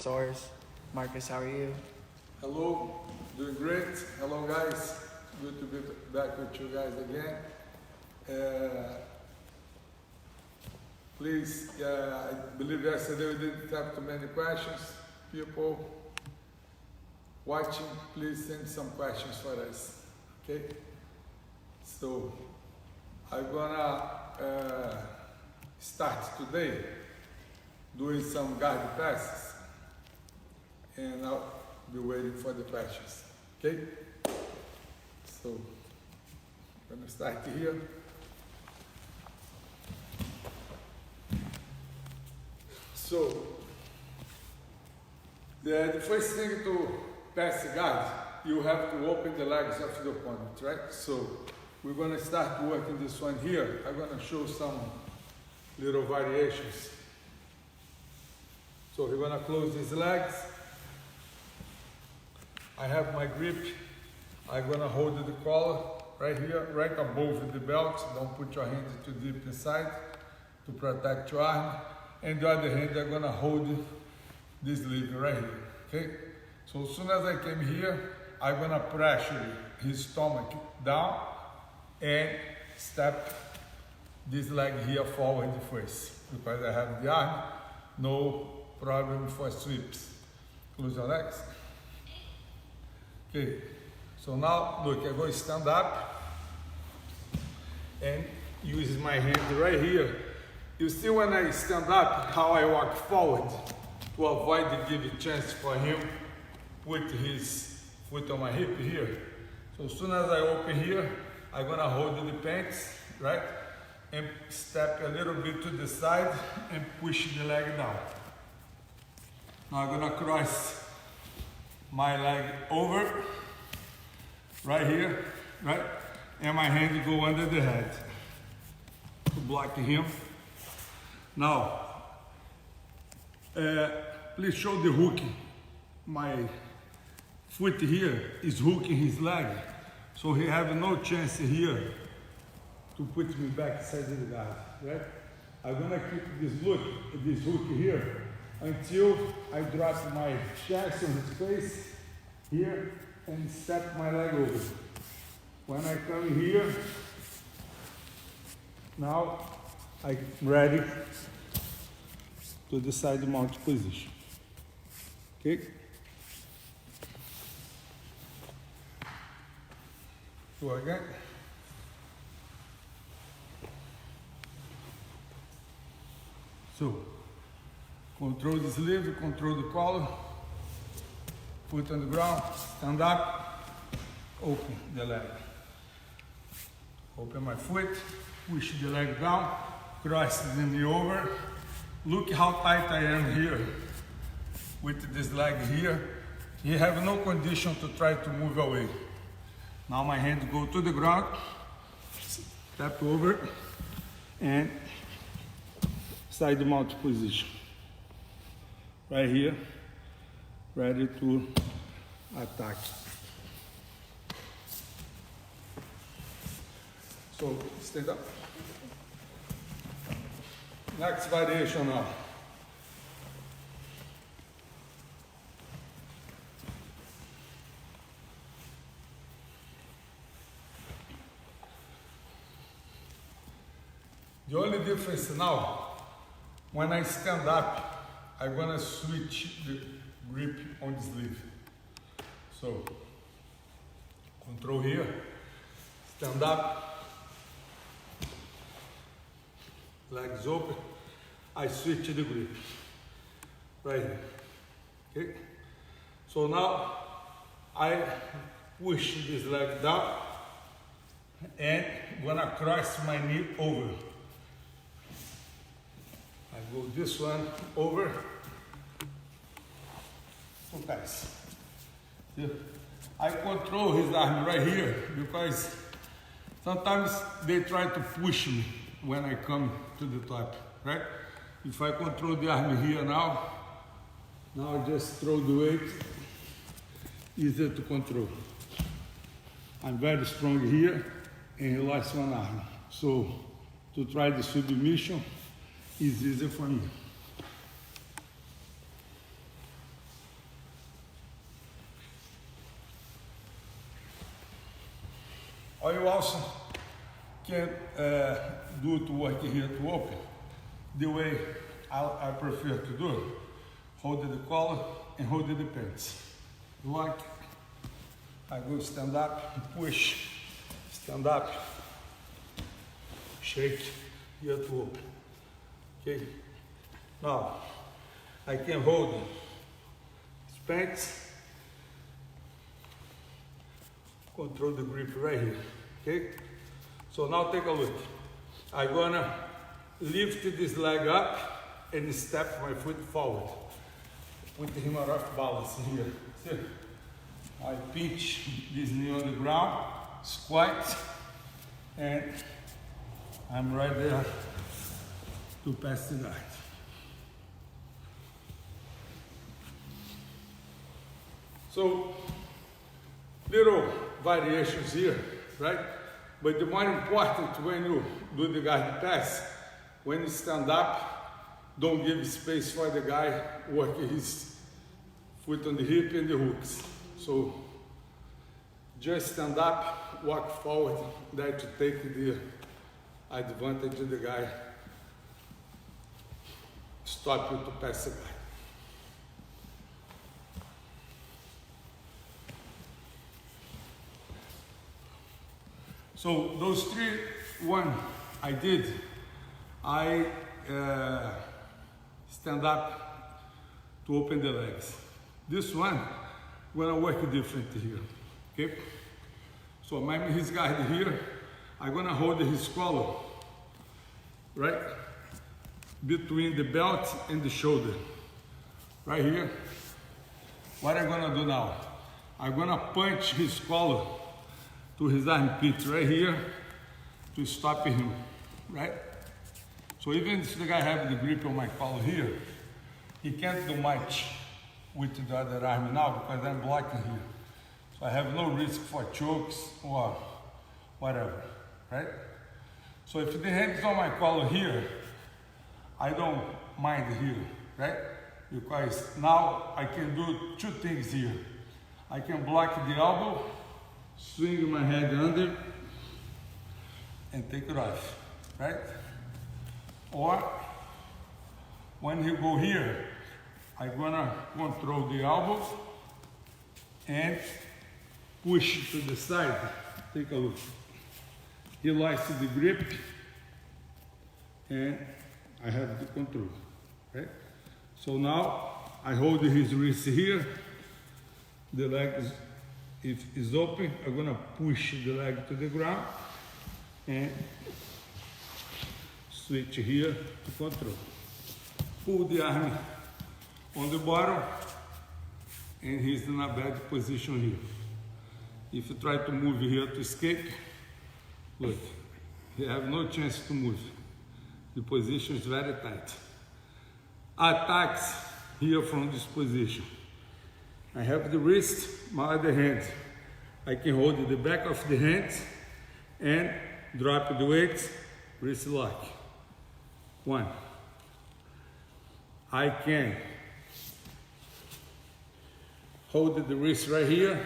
Soares. Marcus, how are you? Hello, doing great. Hello guys, good to be back with you guys again. Please, I believe yesterday we didn't have too many questions. People watching, please send some questions for us, okay? So, I'm gonna start today doing some guard passes, and I'll be waiting for the questions, okay? So, I'm gonna start here. So, the first thing to pass the guard, you have to open the legs of the opponent, right? So, we're gonna start working this one here. I'm gonna show some little variations. So, we're gonna close these legs. I have my grip. I'm gonna hold the collar right here, right above the belt. Don't put your hand too deep inside to protect your arm. And the other hand, I'm gonna hold this lever right here, okay? So as soon as I came here, I'm gonna pressure his stomach down and step this leg here forward first, because I have the arm, no problem for sweeps. Close your legs. Okay, so now look, I'm going to stand up and use my hand right here. You see when I stand up, how I walk forward to avoid to give a chance for him put his foot on my hip here. So as soon as I open here, I'm gonna hold the pants, right? And step a little bit to the side and push the leg down. Now I'm gonna cross my leg over, right here, right? And my hand go under the head to block him. Now, please show the hook. My foot here is hooking his leg, so he have no chance here to put me back inside the guard, right? I'm gonna keep this hook here until I drop my chest on his face here and step my leg over. When I come here, now I'm ready to the side mount position. Okay? So again. So, control this lever, control the collar, foot on the ground, stand up, open the leg. Open my foot, push the leg down, cross the knee over. Look how tight I am here with this leg here. You have no condition to try to move away. Now my hand go to the ground, step over, and side mount position. Right here, ready to attack. So, stand up. Next variation now. The only difference now, when I stand up, I'm gonna switch the grip on the sleeve. So, control here, stand up, legs open, I switch the grip, right here, okay? So now, I push this leg down, and gonna cross my knee over. I go this one over, so pass. See? I control his arm right here, because sometimes they try to push me when I come to the top, right? If I control the arm here now I just throw the weight, easier to control. I'm very strong here and he lost one arm. So to try the submission is easier for me. Or you also can do to work here to open. The way I prefer to do it. Hold the collar and hold the pants. Lock. I go stand up, push, stand up, shake, here to open. Okay? Now, I can hold these pants, control the grip right here. Okay? So now take a look. I'm gonna lift this leg up and step my foot forward. Put him off balance here. See? I pinch this knee on the ground, squat, and I'm right there to pass the guard. So, little variations here, right? But the more important when you do the guard pass, when you stand up, don't give space for the guy working his foot on the hip and the hooks. So just stand up, walk forward, there to take the advantage of the guy, stop you to pass the guy. So those three, one I did, I stand up to open the legs. This one, I'm gonna work different here, okay? So I'm his guard here, I'm gonna hold his collar, right? Between the belt and the shoulder, right here. What I'm gonna do now? I'm gonna punch his collar to his armpit right here to stop him, right? So even if the guy have the grip on my collar here, he can't do much with the other arm now because I'm blocking here. So I have no risk for chokes or whatever, right? So if the hand is on my collar here, I don't mind here, right? Because now I can do two things here. I can block the elbow, swing my head under, and take it off, right? Or when you go here, I'm gonna control the elbow and push to the side. Take a look. He likes the grip and I have the control, right? So now I hold his wrist here. The leg is open. I'm gonna push the leg to the ground and switch here to control. Pull the arm on the bottom and he's in a bad position here. If you try to move here to escape, look, you have no chance to move. The position is very tight. Attacks here from this position. I have the wrist, my other hand. I can hold the back of the hand and drop the weight, wrist lock. One. I can hold the wrist right here,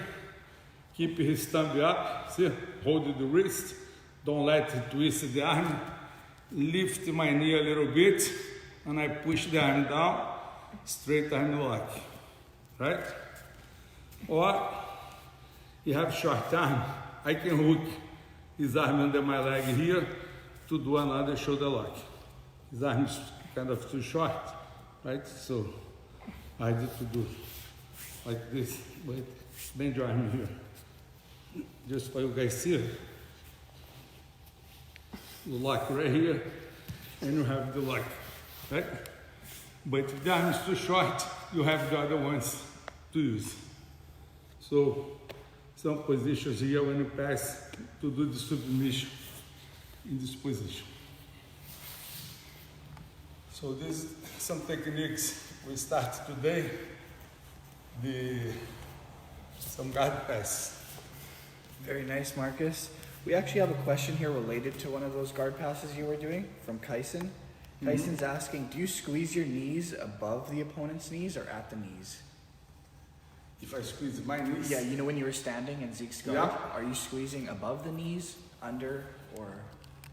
keep his thumb up, see, hold the wrist, don't let it twist the arm, lift my knee a little bit, and I push the arm down, straight arm lock, right? Or, you have short arm, I can hook his arm under my leg here to do another shoulder lock. His arm is kind of too short, right? So, I need to do like this, but bend your arm here. Just for you guys see, you lock right here, and you have the lock, right? But if the arm is too short, you have the other ones to use. So, some positions here when you pass to do the submission in this position. So these some techniques we start today. Some guard pass. Very nice, Marcus. We actually have a question here related to one of those guard passes you were doing from Kyson. Kyson's asking, do you squeeze your knees above the opponent's knees or at the knees? If I squeeze my knees. Yeah, you know when you were standing in Zeke's guard, Yeah. are you squeezing above the knees, under, or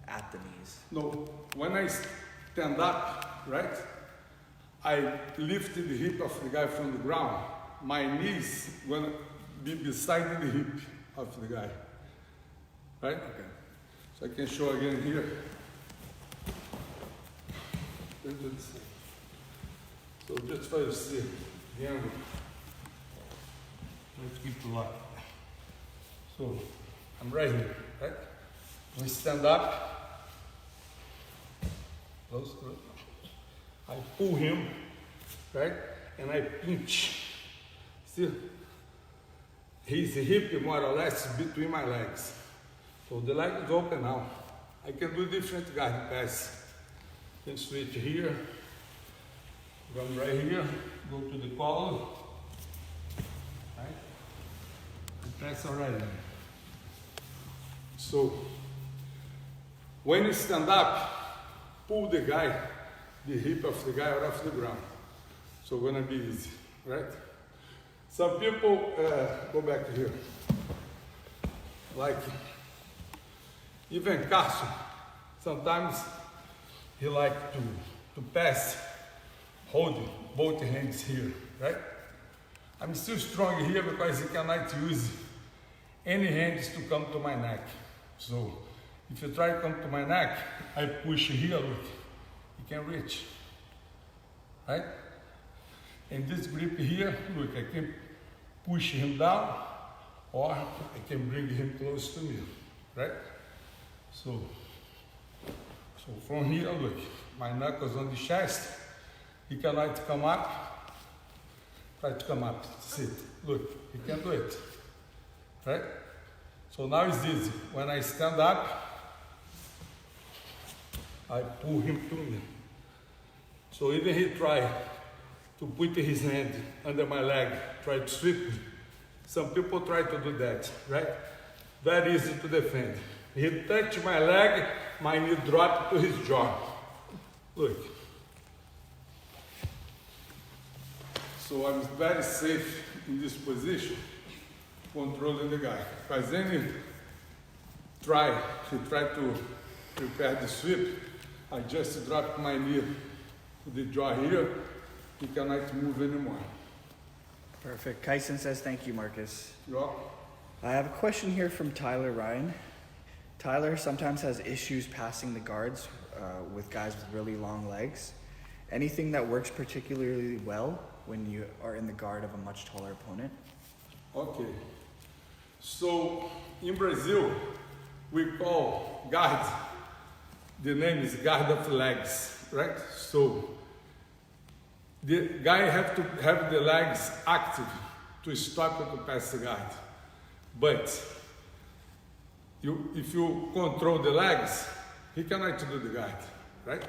at the knees? No, when I stand up, right, I lifted the hip of the guy from the ground. My knees gonna be beside the hip of the guy, right? Okay. So I can show again here. Let's do the same. So just for you to see the angle. Let's keep the lock. So I'm right here, right? We stand up. Close, close. I pull him, right? And I pinch. See? His hip more or less between my legs. So the leg is open now. I can do different guard pass. Can switch here. Come right here. Go to the collar. Right? And pass already. So when you stand up, pull the guy, the hip of the guy out of the ground. So gonna be easy, right? Some people go back to here. Like even Carson, sometimes he like to pass, holding both hands here, right? I'm still strong here because he cannot use any hands to come to my neck. So if you try to come to my neck, I push here, look, you can reach, right? And this grip here, look, I can push him down or I can bring him close to me, right? So from here, look, my knuckles on the chest, he cannot come up, try to come up, sit, look, he can do it, right? So now it's easy. When I stand up, I pull him through me. So even he try to put his hand under my leg, try to sweep me. Some people try to do that, right? Very easy to defend. He touched my leg, my knee dropped to his jaw. Look. So I'm very safe in this position, controlling the guy. Because then he try to prepare the sweep, I just drop my knee to the jaw here, he cannot move anymore. Perfect. Kyson says thank you, Marcus. Yeah. I have a question here from Tyler Ryan. Tyler sometimes has issues passing the guards with guys with really long legs. Anything that works particularly well when you are in the guard of a much taller opponent? Okay. So in Brazil, we call guard, the name is guard of legs, right? So the guy have to have the legs active to stop or to pass the guard. But if you control the legs, he cannot do the guard, right?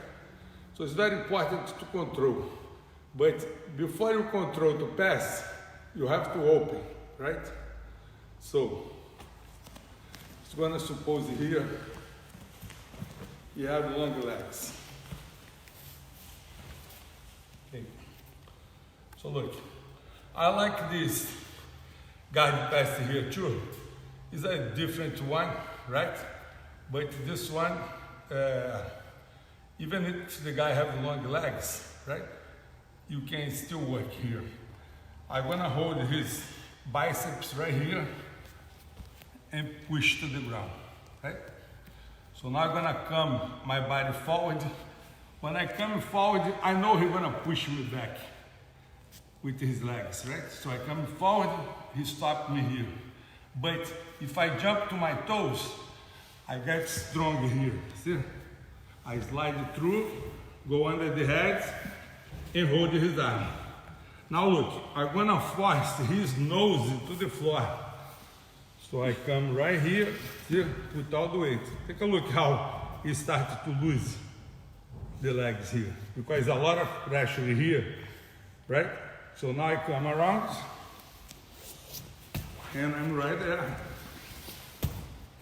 So it's very important to control. But before you control to pass, you have to open, right? So it's gonna suppose here you have long legs. Okay. So look, I like this guard pass here too. It's a different one, right? But this one, even if the guy have long legs, right? You can still work here. I'm gonna hold his biceps right here and push to the ground, right? So now I'm gonna come my body forward. When I come forward, I know he's gonna push me back with his legs, right? So I come forward, he stopped me here. But if I jump to my toes, I get stronger here, see? I slide through, go under the head, and hold his arm. Now look, I'm gonna force his nose into the floor. So I come right here, see, with all the weight. Take a look how he started to lose the legs here, because a lot of pressure here, right? So now I come around, and I'm right there,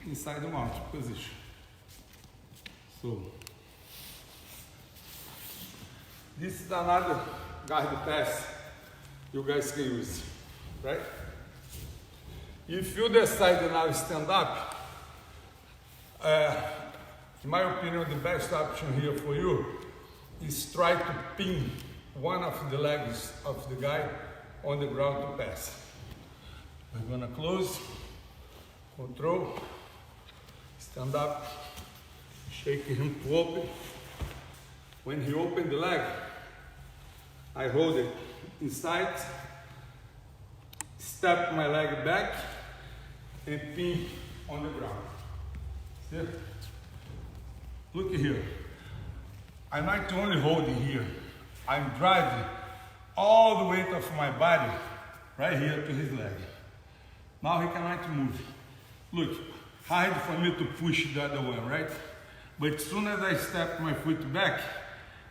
inside the mount position. So, this is another guard pass you guys can use. right? If you decide to now stand up, in my opinion, the best option here for you is try to pin one of the legs of the guy on the ground to pass. We're gonna close, control, stand up, shake him to open. When he opens the leg, I hold it inside, step my leg back, and pin on the ground. See? Look here. I'm not only holding here, I'm driving all the weight of my body right here to his leg. Now he cannot move. Look, hard for me to push the other one, right? But as soon as I step my foot back,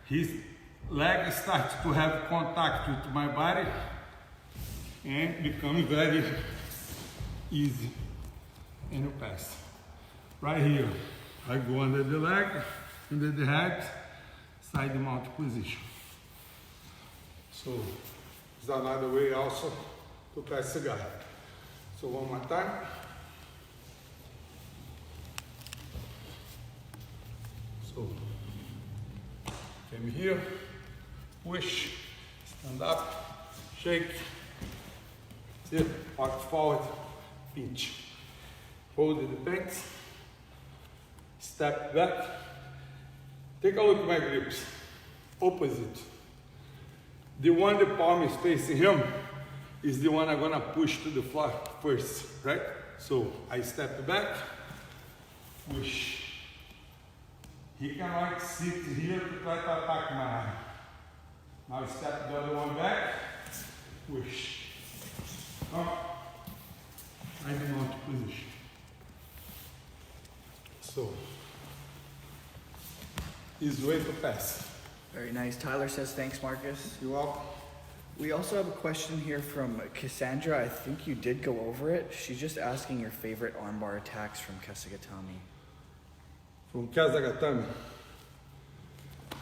his leg starts to have contact with my body and become very easy and you pass. Right here, I go under the leg, under the head, side mount position. So, it's another way also to pass the guy. So one more time. So, came here, push, stand up, shake, sit, walk forward, pinch. Hold the pants, step back. Take a look at my grips, opposite. The one the palm is facing him is the one I'm gonna push to the floor first, right? So I step back, push. He cannot sit here to try to attack my arm. Now step the other one back, push. Up, I do not position. So, easy way to pass. Very nice. Tyler says, thanks, Marcus. You're welcome. We also have a question here from Cassandra. I think you did go over it. She's just asking your favorite armbar attacks from Kesa Gatame. From Kesa Gatame.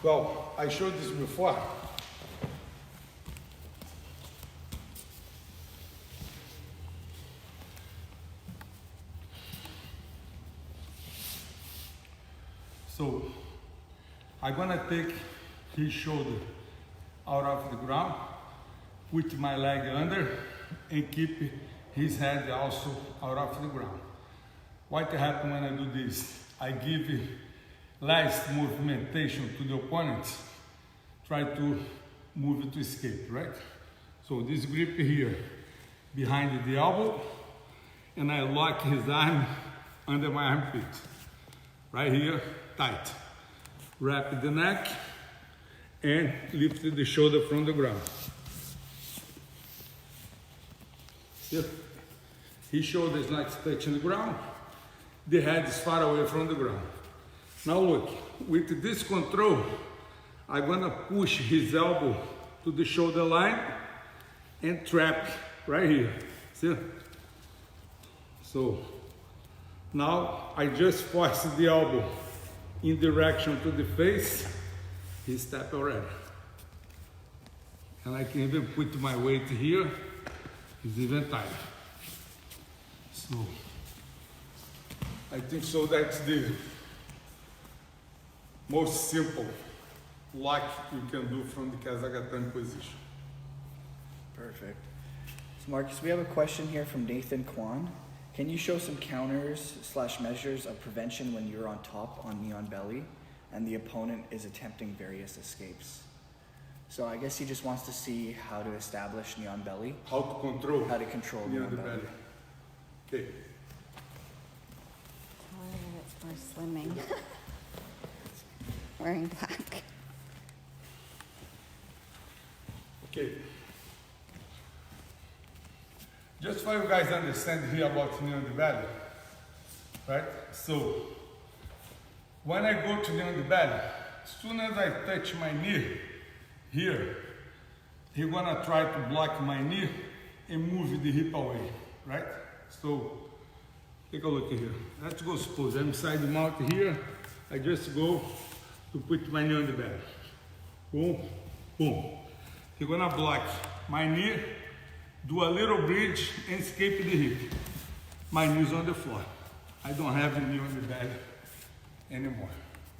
Well, I showed this before. So, I'm gonna take his shoulder out of the ground, put my leg under, and keep his head also out of the ground. What happens when I do this? I give less movimentation to the opponent, try to move it to escape, right? So this grip here, behind the elbow, and I lock his arm under my armpit. Right here, tight. Wrap the neck and lift the shoulder from the ground. See? His shoulder is not touching the ground. The head is far away from the ground. Now look, with this control, I'm gonna push his elbow to the shoulder line and trap right here. See? So now I just force the elbow in direction to the face. He stepped already. And I can even put my weight here. He's even tighter. So I think so that's the most simple lock you can do from the Kesa Gatame position. Perfect. So Marcus, we have a question here from Nathan Kwan. Can you show some counters / measures of prevention when you're on top on knee on belly and the opponent is attempting various escapes? So I guess he just wants to see how to establish knee on belly. How to control. How to control knee on belly. Okay. We're slimming. Wearing black. Okay. Just for you guys understand here about knee on the belly, right? So, when I go to knee on the belly, as soon as I touch my knee here, he's gonna try to block my knee and move the hip away, right? So, take a look here. Let's go suppose I'm side mount here. I just go to put my knee on the belly. Boom, boom. He's gonna block my knee do a little bridge and escape the hip. My knees on the floor. I don't have a knee on the belly anymore,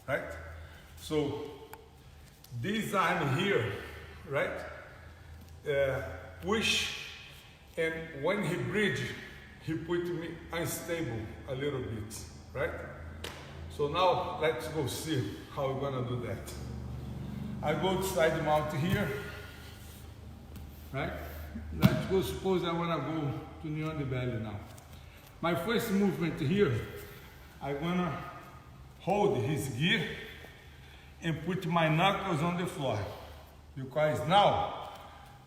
right? So this arm here, right? Push, and when he bridge, he put me unstable a little bit, right? So now let's go see how we're gonna do that. I go to side mount here, right? Let's go, suppose I wanna go to knee on the belly now. My first movement here, I'm gonna hold his gear and put my knuckles on the floor. Because now,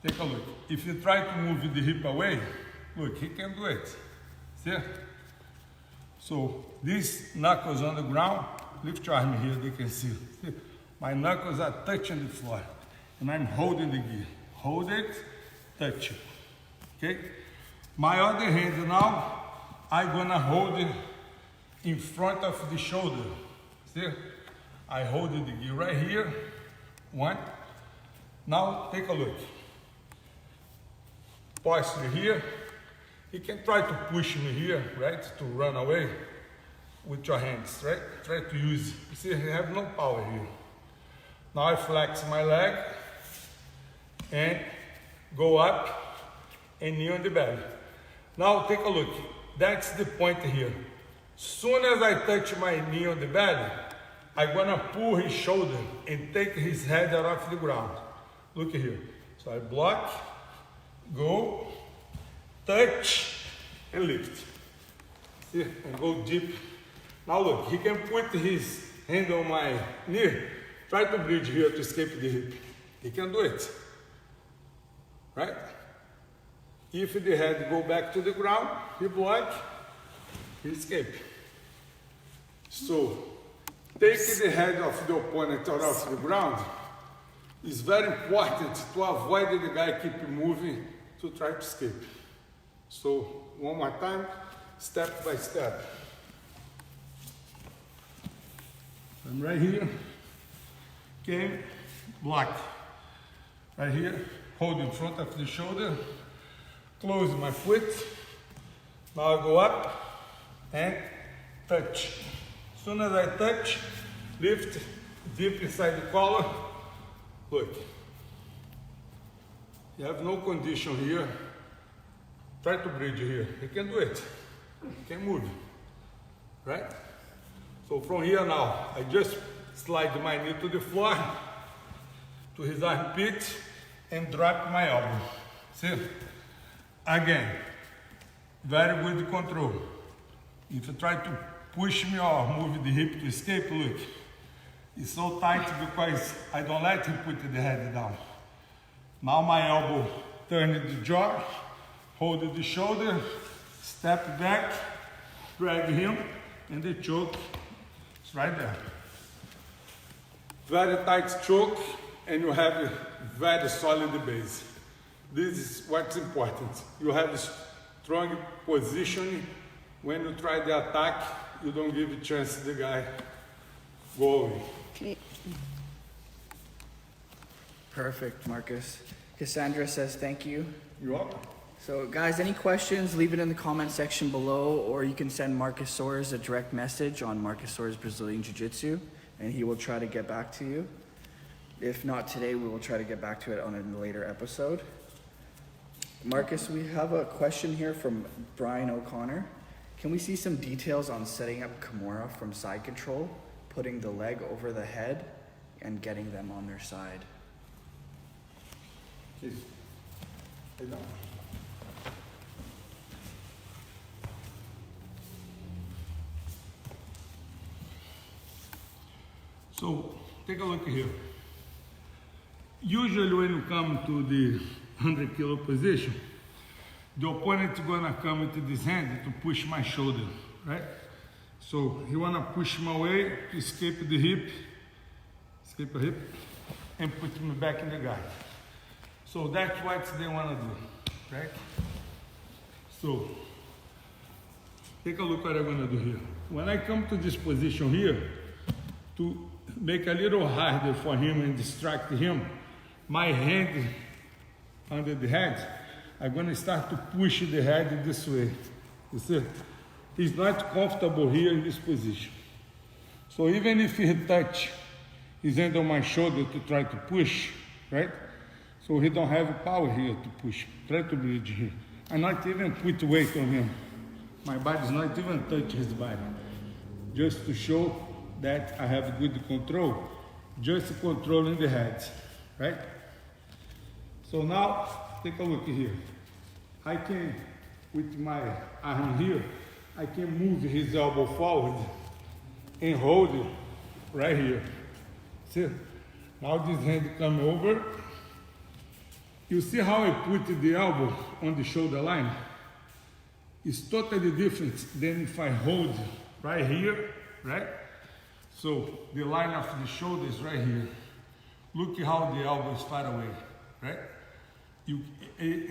take a look. If you try to move the hip away, look, he can do it. See? So these knuckles on the ground, lift your arm here, they can see. See? My knuckles are touching the floor, and I'm holding the gear. Hold it, touch it. Okay? My other hand now, I'm gonna hold it in front of the shoulder. See? I hold the gear right here. One. Now take a look. Posture here. You can try to push me here, right? To run away with your hands, right? Try to use. You see, I have no power here. Now I flex my leg and go up and knee on the belly. Now take a look. That's the point here. Soon as I touch my knee on the belly, I'm gonna pull his shoulder and take his head out of the ground. Look here. So I block, go, touch, and lift. See, and go deep. Now look, he can put his hand on my knee, try to bridge here to escape the hip. He can do it, right? If the head go back to the ground, he block, he escape. So, take the head of the opponent out of the ground. It's very important to avoid the guy keep moving to try to escape. So, one more time, step by step. I'm right here, okay, block. Right here, hold in front of the shoulder, close my foot. Now I go up and touch. As soon as I touch, lift deep inside the collar. Look, you have no condition here. Try to bridge here. You can do it. You can move, right? So from here now, I just slide my knee to the floor, to his armpit, and drop my elbow. See? Again, very good control. If you try to push me or move the hip to escape, look, it's so tight because I don't let him put the head down. Now my elbow turn the jaw, hold the shoulder, step back, drag him, and the choke is right there. Very tight choke, and you have a very solid base. This is what's important. You have a strong positioning. When you try the attack, you don't give a chance to the guy go away. Okay. Perfect, Marcus. Cassandra says thank you. You're welcome. So guys, any questions, leave it in the comment section below, or you can send Marcus Soares a direct message on Marcus Soares Brazilian Jiu-Jitsu, and he will try to get back to you. If not today, we will try to get back to it on a later episode. Marcus, we have a question here from Brian O'Connor. Can we see some details on setting up kimura from side control, putting the leg over the head, and getting them on their side? Okay. Hey, down. So, take a look here. Usually when you come to the 100 kilo position, the opponent is gonna come with this hand to push my shoulder, right? So he wanna push my way to escape the hip, and put me back in the guard. So that's what they wanna do, right? So take a look what I'm gonna do here. When I come to this position here, to make a little harder for him and distract him, my hand under the head, I'm gonna start to push the head this way. You see? He's not comfortable here in this position. So even if he touch his hand on my shoulder to try to push, right? So he don't have power here to push. Try to bridge here. I not even put weight on him. My body's not even touch his body. Just to show that I have good control. Just controlling the head, right? So now, take a look here. I can, with my arm here, I can move his elbow forward and hold it right here. See? Now this hand come over. You see how I put the elbow on the shoulder line? It's totally different than if I hold right here, right? So the line of the shoulder is right here. Look how the elbow is far away, right?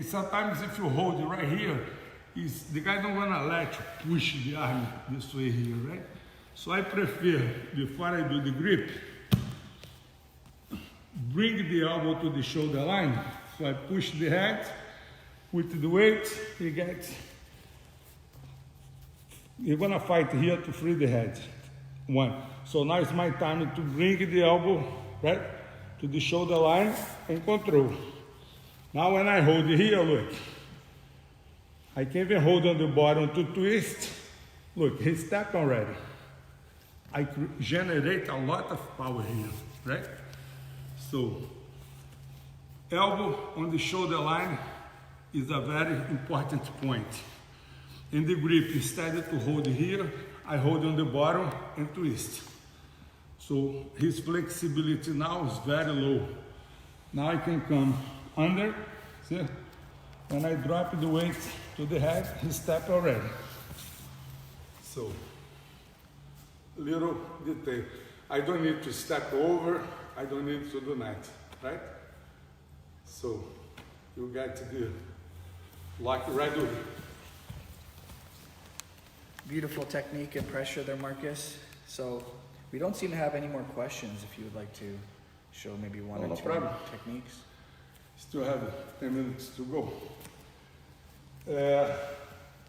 Sometimes if you hold it right here, the guy don't wanna let you push the arm this way here, right? So I prefer, before I do the grip, bring the elbow to the shoulder line. So I push the head with the weight, you're gonna fight here to free the head. One. So now it's my time to bring the elbow, right, to the shoulder line and control. Now when I hold it here, look, I can even hold on the bottom to twist. Look, he stepped already. I generate a lot of power here, right? So, elbow on the shoulder line is a very important point. In the grip, instead to hold here, I hold on the bottom and twist. So his flexibility now is very low. Now I can come under, see? When I drop the weight to the head, he stepped already. So, little detail. I don't need to step over, I don't need to do that, right? So, you got to do like right away. Beautiful technique and pressure there, Marcus. So we don't seem to have any more questions. If you would like to show maybe one or two problem. techniques. Still have 10 minutes to go.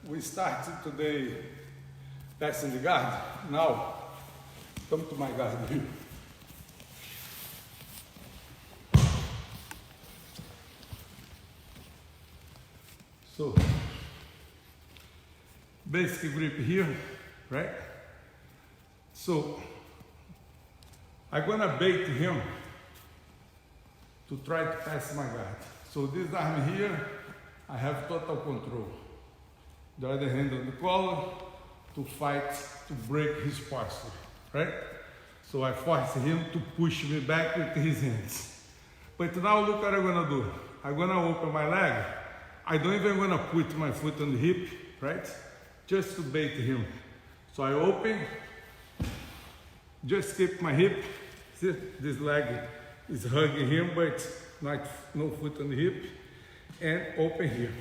We started today passing the guard. Now, come to my guard here. So, basic grip here, right? So, I'm gonna bait him to try to pass my guard. So this arm here, I have total control. The other hand on the collar to fight, to break his posture, right? So I force him to push me back with his hands. But now look what I'm gonna do. I'm gonna open my leg. I don't even wanna put my foot on the hip, right? Just to bait him. So I open, just keep my hip. See, this leg is hugging him, but no foot on the hip. And open here.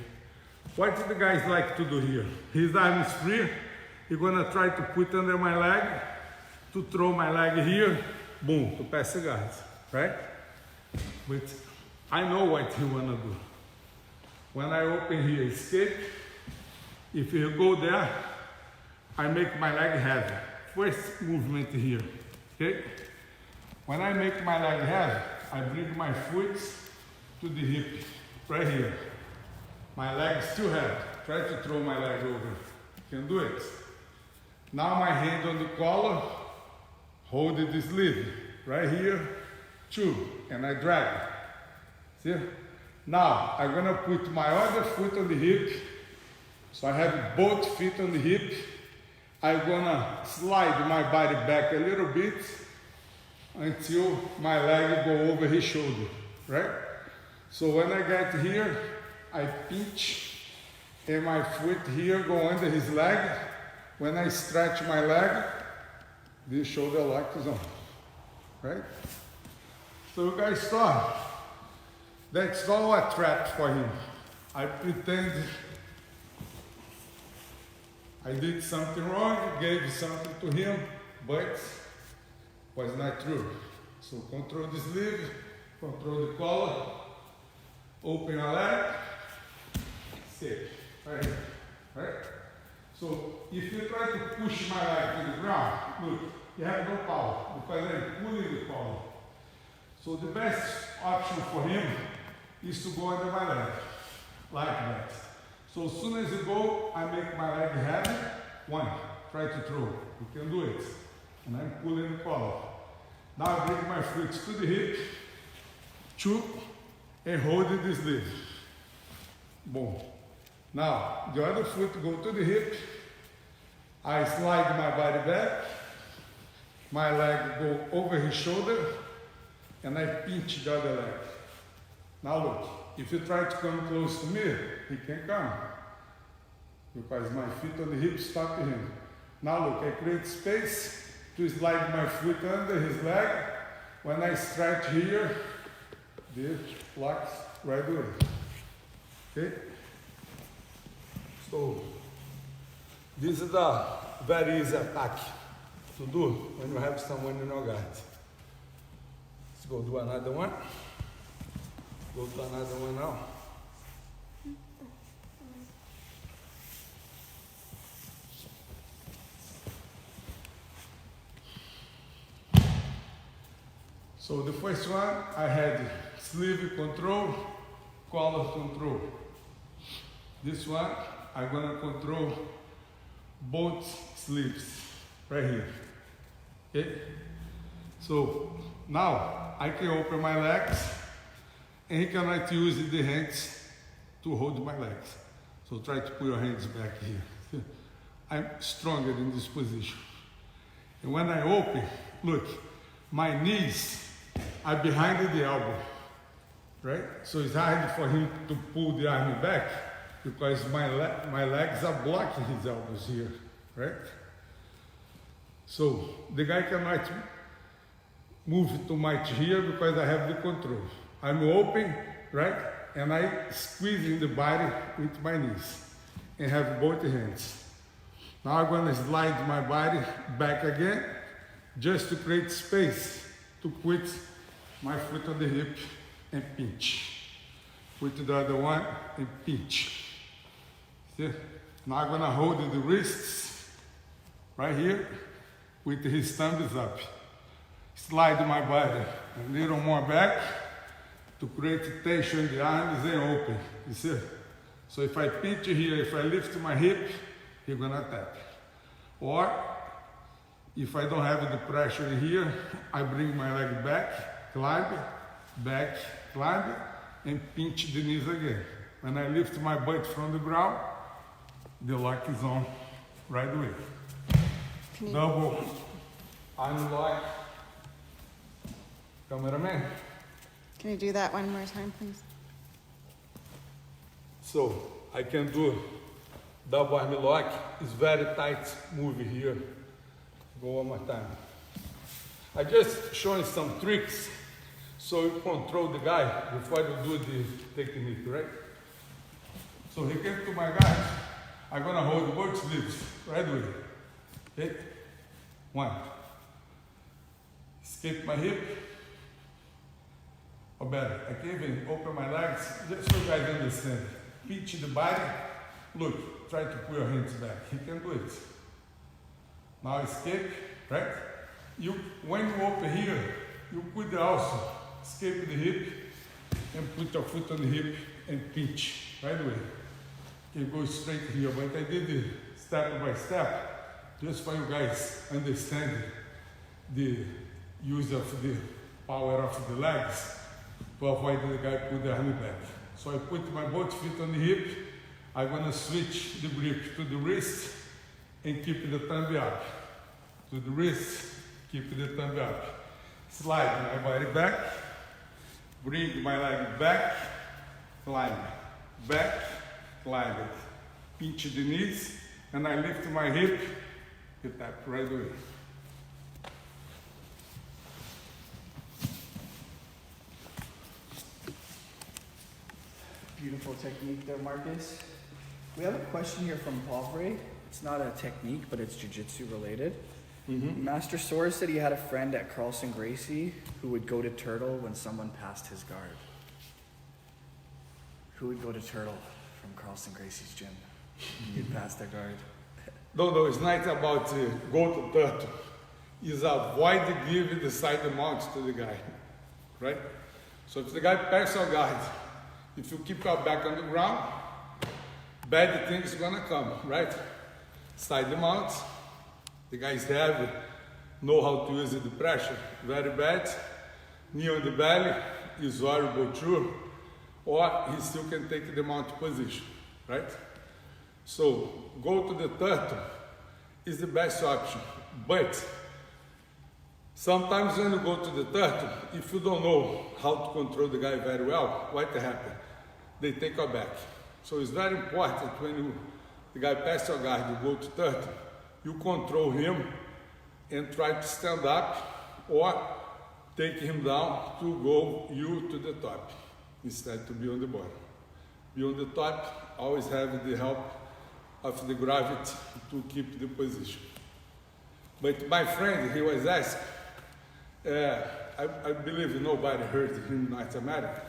What do the guys like to do here? His arm is free. He's gonna try to put under my leg, to throw my leg here, boom, to pass the guards, right? But I know what he wanna do. When I open here, escape. If you go there, I make my leg heavy. First movement here, okay? When I make my leg heavy, I bring my foot to the hip, right here. My leg still heavy. Try to throw my leg over. Can do it. Now my hand on the collar, hold the sleeve, right here, two, and I drag. See? Now, I'm gonna put my other foot on the hip, so I have both feet on the hip. I'm gonna slide my body back a little bit until my leg go over his shoulder, right? So when I get here, I pinch, and my foot here go under his leg. When I stretch my leg, the shoulder lock is on, right? So you guys saw, that's all a trap for him. I pretend I did something wrong, gave something to him, but was not true. So control the sleeve, control the collar, open a leg, escape. Right here. Right? So if you try to push my leg to the ground, look, you have no power because I'm pulling the power. So the best option for him is to go under my leg, like that. So as soon as you go, I make my leg heavy. One, try to throw. You can do it. And I'm pulling the collar. Now I bring my foot to the hip, two, and hold it this lead. Boom. Now the other foot go to the hip. I slide my body back. My leg go over his shoulder, and I pinch the other leg. Now look, if you try to come close to me, he can come. Because my feet on the hip stop him. Now look, I create space to slide my foot under his leg. When I stretch here, this locks right away. Okay? So, this is a very easy attack to do when you have someone in your guard. Let's go do another one. Go to another one now. So the first one, I had sleeve control, collar control. This one, I'm gonna control both sleeves, right here. Okay? So now I can open my legs, and he cannot use the hands to hold my legs. So try to put your hands back here. I'm stronger in this position. And when I open, look, my knees are behind the elbow, right? So it's hard for him to pull the arm back because my legs are blocking his elbows here, right? So the guy cannot move too much here because I have the control. I'm open, right? And I squeeze in the body with my knees and have both hands. Now I'm gonna slide my body back again just to create space to put my foot on the hip and pinch. Put the other one and pinch. See? Now I'm gonna hold the wrists right here with his thumbs up. Slide my body a little more back to create tension in the arms and open. You see? So if I pinch here, if I lift my hip, he's gonna tap. Or if I don't have the pressure here, I bring my leg back, climb, and pinch the knees again. When I lift my butt from the ground, the lock is on right away. Double arm lock. Cameraman. Can you do that one more time, please? So I can do double arm lock. It's very tight move here. Go one more time. I just showing some tricks so you control the guy before you do the technique, right? So he came to my guy. I'm gonna hold both sleeves right away. Okay? One. Escape my hip. Or better, I can even open my legs just so you guys understand. Pinch the body. Look, try to pull your hands back. He can do it. Now escape, right? When you open here, you could also escape the hip and put your foot on the hip and pinch right away. You go straight here, but I did it step by step just for you guys understand the use of the power of the legs to avoid the guy put the arm back. So I put my both feet on the hip. I'm gonna switch the grip to the wrist and keep the thumb up. To the wrist, keep the thumb up. Slide my body back, bring my leg back, climb, back, climb it. Pinch the knees, and I lift my hip, hit that right away. Beautiful technique there, Marcus. We have a question here from Pavre. It's not a technique, but it's jiu-jitsu related. Master Soares said he had a friend at Carlson Gracie who would go to turtle when someone passed his guard. Who would go to turtle? from Carlson Gracie's gym. You pass their guard. No, it's not about go to turtle. It's avoid giving the side mount to the guy, right? So if the guy passes your guard, if you keep your back on the ground, bad things gonna come, right? Side mount, the guy is heavy, know how to use the pressure, very bad. Knee on the belly is horrible too, or he still can take the mount position, right? So go to the turtle is the best option, but sometimes when you go to the turtle, if you don't know how to control the guy very well, what happens? They take your back. So it's very important when the guy passes your guard, you go to turtle, you control him and try to stand up or take him down to go you to the top instead to be on the bottom. Be on the top, always have the help of the gravity to keep the position. But my friend, he was asked, I believe nobody heard him in North America.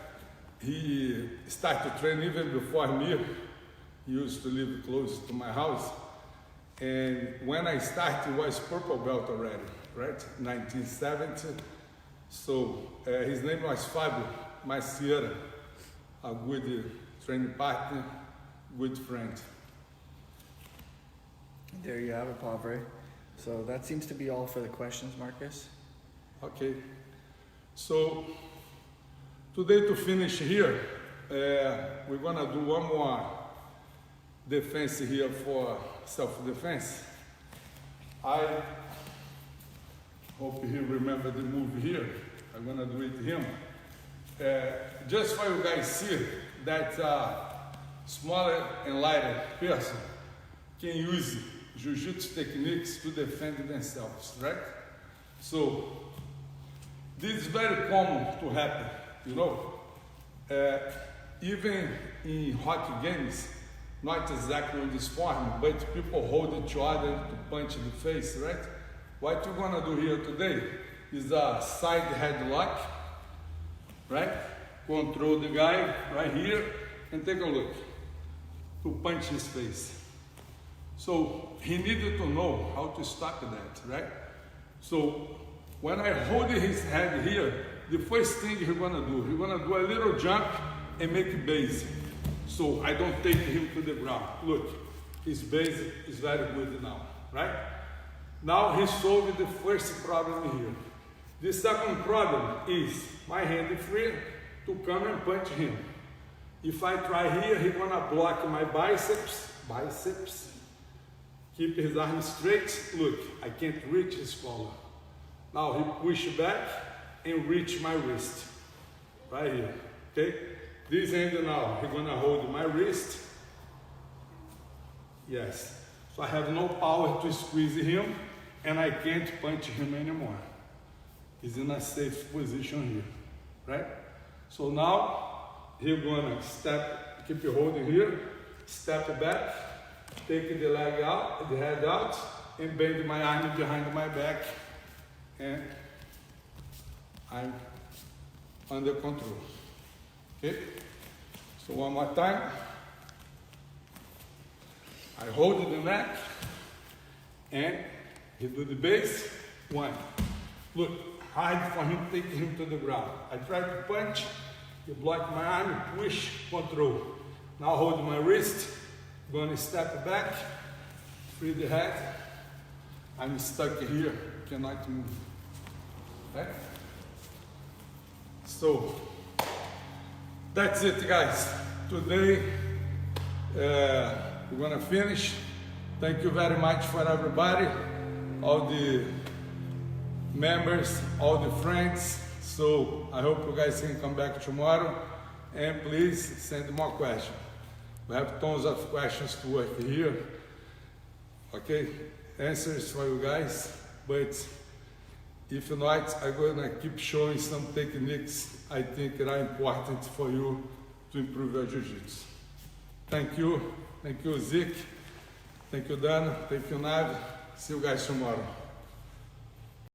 He started training even before me. He used to live close to my house. And when I started, he was purple belt already, right? 1970. So his name was Fabio Maciera, a good training partner, good friend. There you have it, Pavre. So that seems to be all for the questions, Marcus. Okay. So today to finish here, we're gonna do one more defense here for self-defense. I hope you remember the move here. I'm gonna do it him. Just for you guys see that smaller and lighter person can use jiu-jitsu techniques to defend themselves, right? So this is very common to happen, you know. Even in hockey games, not exactly on this form, but people hold each other to punch in the face, right? What we're gonna do here today is a side headlock, right? Control the guy right here and take a look to punch his face. So he needed to know how to stop that, right? So when I hold his head here, the first thing he's gonna do a little jump and make a base. So I don't take him to the ground. Look, his base is very good now, right? Now he solved the first problem here. The second problem is my hand is free to come and punch him. If I try here, he's gonna block my biceps. Keep his arm straight. Look, I can't reach his collar. Now he push back and reach my wrist. Right here, okay? This hand now, he's gonna hold my wrist. Yes. So I have no power to squeeze him and I can't punch him anymore. He's in a safe position here, right? So now he's gonna step, keep holding here, step back, take the leg out, the head out, and bend my arm behind my back, and I'm under control. Okay? So one more time. I hold the neck, and he do the base. One. Look, hard for him, take him to the ground. I try to punch, he block my arm, push, control. Now hold my wrist, gonna step back, free the head. I'm stuck here, cannot move. Okay? So, that's it, guys. Today, we're gonna finish. Thank you very much for everybody, all the members, all the friends. So I hope you guys can come back tomorrow, and please send more questions. We have tons of questions to work here. Okay, answers for you guys, but if not, I'm gonna keep showing some techniques I think are important for you to improve your jiu-jitsu. Thank you, Zeke. Thank you, Dana. Thank you, Nav. See you guys tomorrow.